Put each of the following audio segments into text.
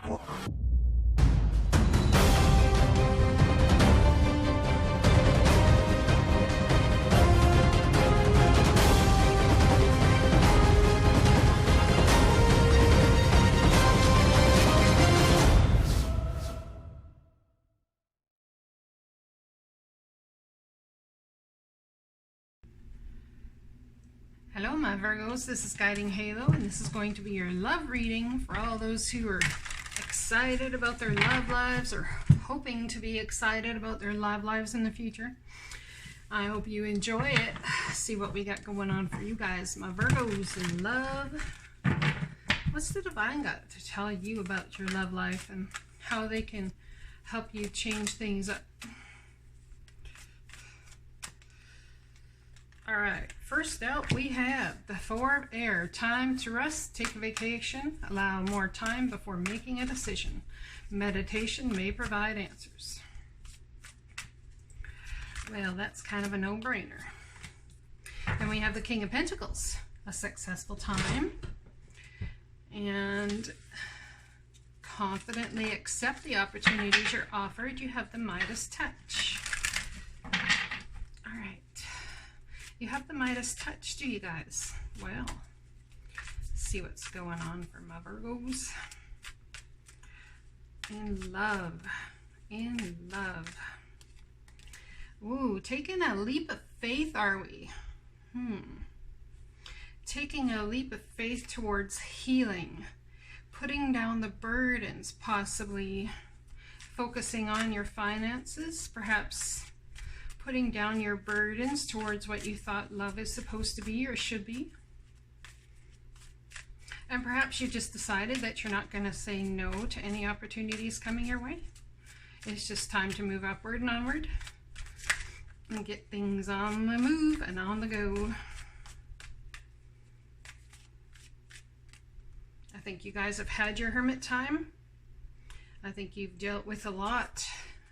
Hello my Virgos, this is Guiding Halo, and this is going to be your love reading for all those who are excited about their love lives or hoping to be excited about their love lives in the future. I hope you enjoy it. See what we got going on for you guys, my Virgos in love. What's the Divine got to tell you about your love life and how they can help you change things up? Alright, first out we have the Four of Air. Time to rest, take a vacation, allow more time before making a decision. Meditation may provide answers. Well, that's kind of a no-brainer. Then we have the King of Pentacles, a successful time. And confidently accept the opportunities you're offered. You have the Midas touch. Alright. You have the Midas touch, do you guys? Well, let's see what's going on for my Virgos. In love. In love. Ooh, taking a leap of faith, are we? Taking a leap of faith towards healing. Putting down the burdens, possibly. Focusing on your finances, perhaps putting down your burdens towards what you thought love is supposed to be or should be. And perhaps you just decided that you're not going to say no to any opportunities coming your way. It's just time to move upward and onward and get things on the move and on the go. I think you guys have had your hermit time. I think you've dealt with a lot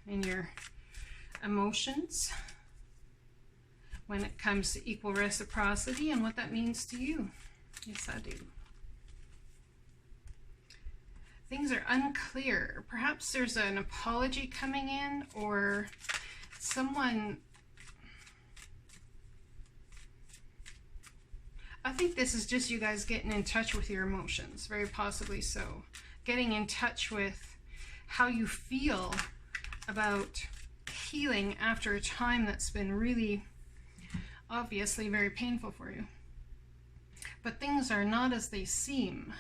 in your emotions when it comes to equal reciprocity and what that means to you. Yes, I do. Things are unclear. Perhaps there's an apology coming in, or someone... I think this is just you guys getting in touch with your emotions, very possibly so. Getting in touch with how you feel about healing after a time that's been really obviously very painful for you. But things are not as they seem.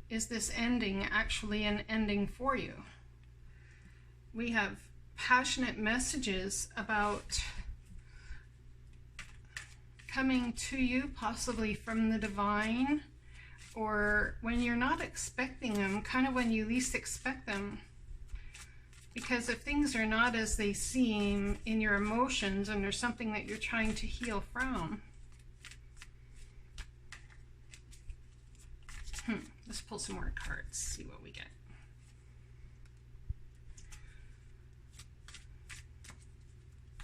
Is this ending actually an ending for you? We have passionate messages about coming to you, possibly from the divine, or when you're not expecting them, kind of when you least expect them. Because if things are not as they seem in your emotions and there's something that you're trying to heal from. Let's pull some more cards, see what we get.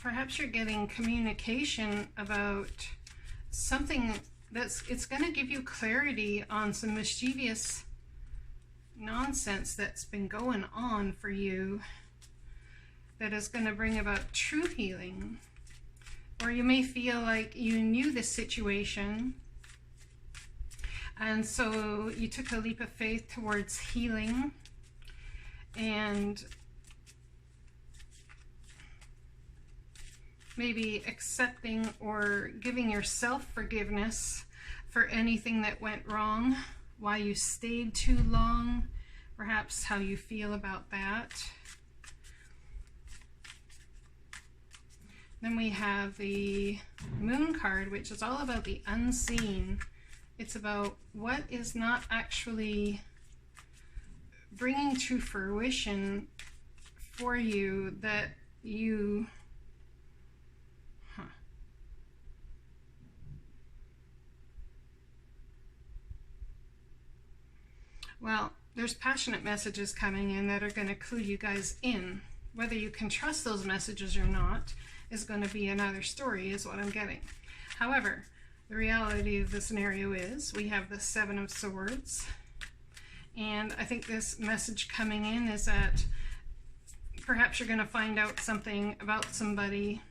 Perhaps you're getting communication about something it's going to give you clarity on some mischievous nonsense that's been going on for you, that is going to bring about true healing. Or you may feel like you knew this situation, and so you took a leap of faith towards healing and maybe accepting or giving yourself forgiveness for anything that went wrong, why you stayed too long, perhaps how you feel about that. Then we have the Moon card, which is all about the unseen. It's about what is not actually bringing to fruition for you that you... Well, there's passionate messages coming in that are going to clue you guys in. Whether you can trust those messages or not is going to be another story, is what I'm getting. However, the reality of the scenario is we have the Seven of Swords And I think this message coming in is that perhaps you're going to find out something about somebody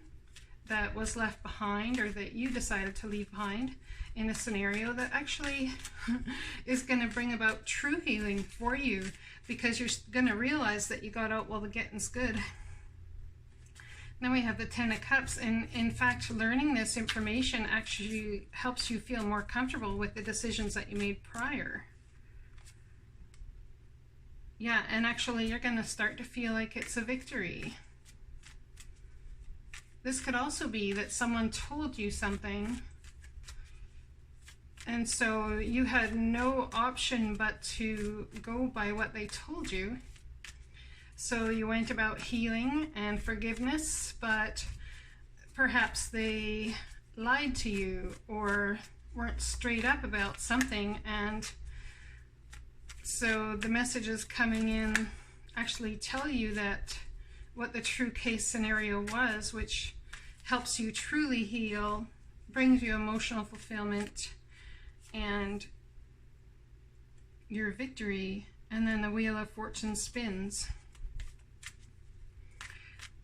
that was left behind or that you decided to leave behind in a scenario that actually is going to bring about true healing for you, because you're going to realize that you got out while the getting's good. Then we have the Ten of Cups, and in fact learning this information actually helps you feel more comfortable with the decisions that you made prior. Yeah, and actually you're going to start to feel like it's a victory. This could also be that someone told you something, and so you had no option but to go by what they told you. So you went about healing and forgiveness, but perhaps they lied to you or weren't straight up about something, and so the messages coming in actually tell you that what the true case scenario was, which helps you truly heal, brings you emotional fulfillment and your victory. And then the Wheel of Fortune spins.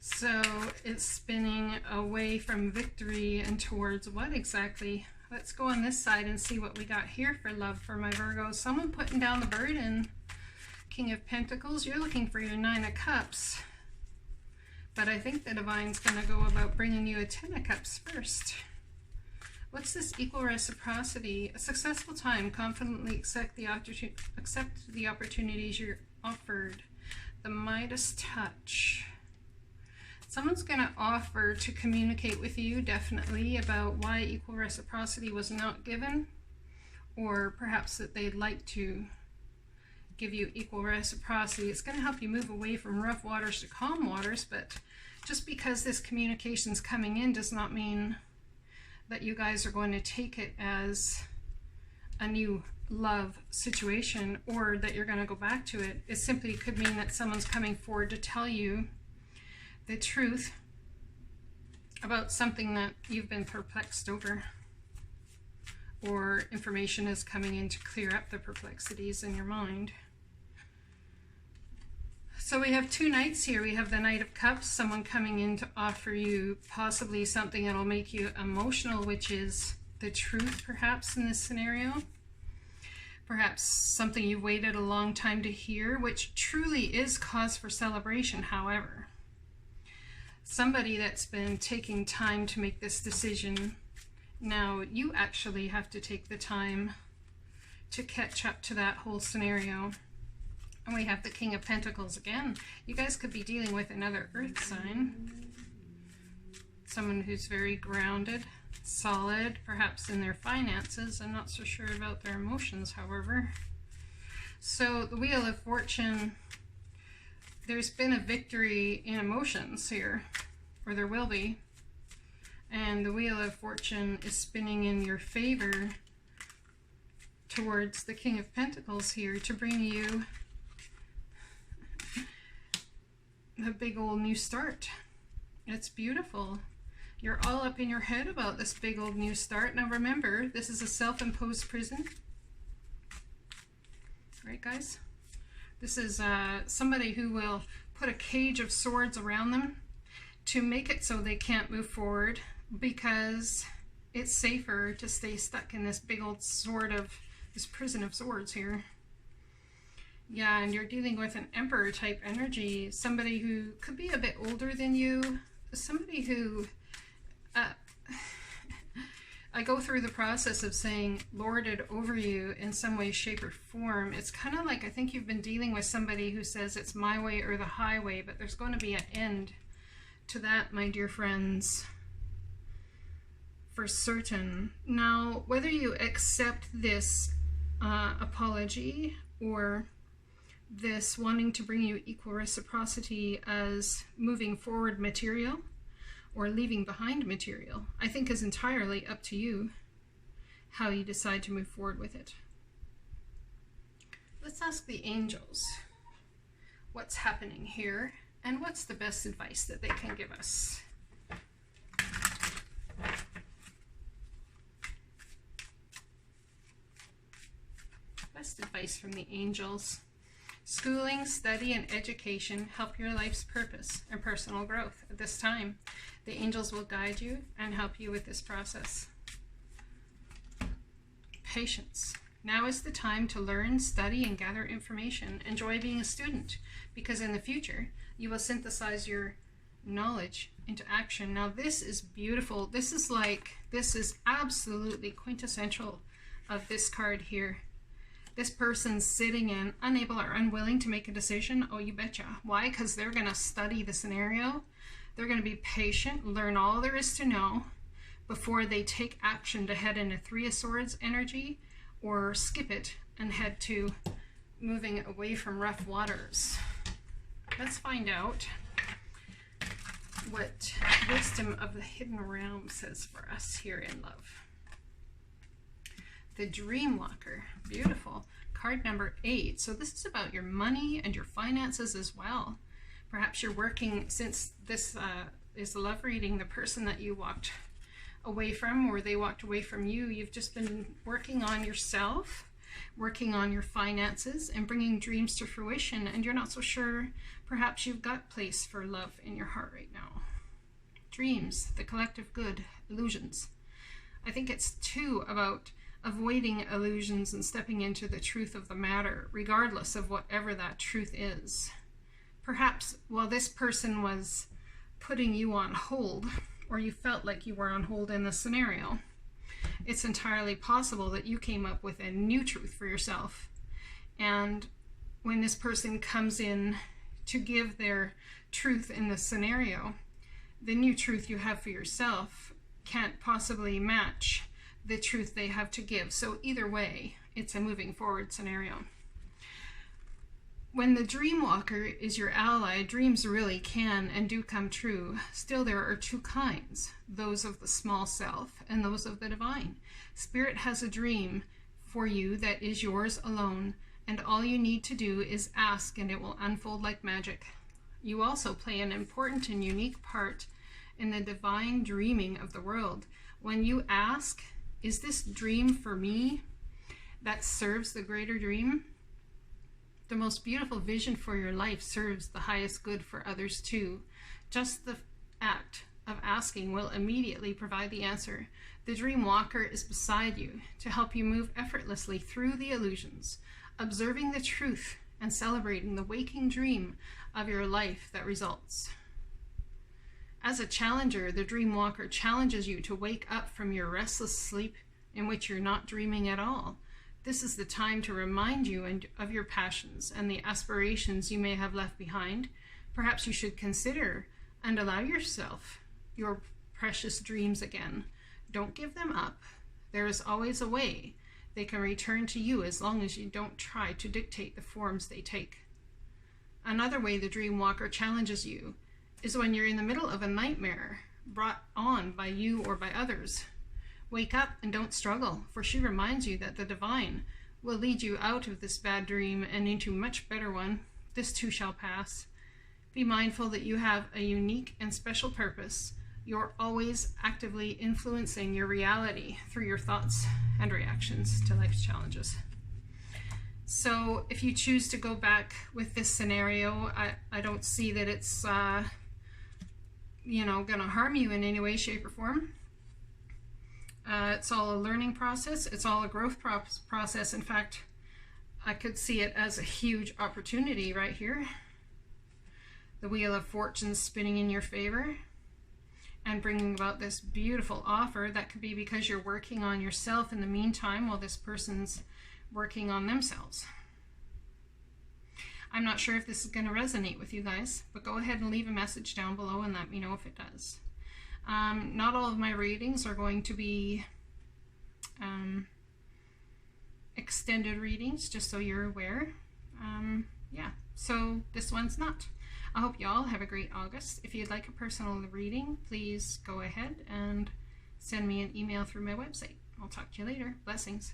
So it's spinning away from victory and towards what exactly? Let's go on this side and see what we got here for love for my Virgo. Someone putting down the burden. King of Pentacles, you're looking for your Nine of Cups. But I think the Divine's going to go about bringing you a Ten of Cups first. What's this equal reciprocity? A successful time. Confidently accept the opportunities you're offered. The Midas touch. Someone's going to offer to communicate with you, definitely, about why equal reciprocity was not given, or perhaps that they'd like to give you equal reciprocity. It's going to help you move away from rough waters to calm waters, but just because this communication's coming in does not mean that you guys are going to take it as a new love situation or that you're going to go back to it. It simply could mean that someone's coming forward to tell you the truth about something that you've been perplexed over, or information is coming in to clear up the perplexities in your mind. So we have two knights here. We have the Knight of Cups, someone coming in to offer you possibly something that'll make you emotional, which is the truth perhaps in this scenario. Perhaps something you've waited a long time to hear, which truly is cause for celebration, however. Somebody that's been taking time to make this decision, now you actually have to take the time to catch up to that whole scenario. And we have the King of Pentacles again. You guys could be dealing with another earth sign. Someone who's very grounded, solid, perhaps in their finances. I'm not so sure about their emotions, however. So the Wheel of Fortune, there's been a victory in emotions here, or there will be. And the Wheel of Fortune is spinning in your favor towards the King of Pentacles here to bring you a big old new start. It's beautiful. You're all up in your head about this big old new start. Now remember, this is a self-imposed prison. Right, guys? This is somebody who will put a cage of swords around them to make it so they can't move forward, because it's safer to stay stuck in this big old sword of, this prison of swords here. Yeah, and you're dealing with an Emperor type energy, somebody who could be a bit older than you, somebody who, I go through the process of saying lorded over you in some way, shape, or form. It's kind of like, I think you've been dealing with somebody who says it's my way or the highway, but there's going to be an end to that, my dear friends, for certain. Now, whether you accept this apology or this wanting to bring you equal reciprocity as moving forward material or leaving behind material, I think is entirely up to you how you decide to move forward with it. Let's ask the angels what's happening here and what's the best advice that they can give us. best advice from the angels. Schooling, study, and education help your life's purpose and personal growth. At this time, the angels will guide you and help you with this process. Patience. Now is the time to learn, study, and gather information. Enjoy being a student, because in the future, you will synthesize your knowledge into action. Now this is beautiful. This is absolutely quintessential of this card here. This person's sitting in, unable or unwilling to make a decision. Oh, you betcha. Why? Because they're going to study the scenario. They're going to be patient, learn all there is to know before they take action to head into Three of Swords energy, or skip it and head to moving away from rough waters. Let's find out what wisdom of the hidden realm says for us here in love. The Dream Walker, beautiful. Card number 8. So this is about your money and your finances as well. Perhaps you're working, since this is a love reading, the person that you walked away from, or they walked away from you, you've just been working on yourself, working on your finances, and bringing dreams to fruition, and you're not so sure. Perhaps you've got place for love in your heart right now. Dreams, the collective good, illusions. I think it's too about avoiding illusions and stepping into the truth of the matter, regardless of whatever that truth is. Perhaps while this person was putting you on hold, or you felt like you were on hold in the scenario, it's entirely possible that you came up with a new truth for yourself. And when this person comes in to give their truth in the scenario, the new truth you have for yourself can't possibly match the truth they have to give. So either way, it's a moving forward scenario. When the dream walker is your ally, dreams really can and do come true. Still, there are two kinds, those of the small self and those of the divine. Spirit has a dream for you that is yours alone, and all you need to do is ask and it will unfold like magic. You also play an important and unique part in the divine dreaming of the world. When you ask, is this dream for me that serves the greater dream? The most beautiful vision for your life serves the highest good for others too. Just the act of asking will immediately provide the answer. The dream walker is beside you to help you move effortlessly through the illusions, observing the truth and celebrating the waking dream of your life that results. As a challenger, the dream walker challenges you to wake up from your restless sleep in which you're not dreaming at all. This is the time to remind you of your passions and the aspirations you may have left behind. Perhaps you should consider and allow yourself your precious dreams again. Don't give them up. There is always a way. They can return to you as long as you don't try to dictate the forms they take. Another way the dream walker challenges you is when you're in the middle of a nightmare brought on by you or by others. Wake up and don't struggle, for she reminds you that the divine will lead you out of this bad dream and into a much better one. This too shall pass. Be mindful that you have a unique and special purpose. You're always actively influencing your reality through your thoughts and reactions to life's challenges. So if you choose to go back with this scenario, I don't see that it's going to harm you in any way, shape, or form. It's all a learning process. It's all a growth process. In fact, I could see it as a huge opportunity right here. The Wheel of Fortune spinning in your favor and bringing about this beautiful offer. That could be because you're working on yourself in the meantime while this person's working on themselves. I'm not sure if this is going to resonate with you guys, but go ahead and leave a message down below and let me know if it does. Not all of my readings are going to be extended readings, just so you're aware. Yeah, so this one's not. I hope you all have a great August. If you'd like a personal reading, please go ahead and send me an email through my website. I'll talk to you later. Blessings.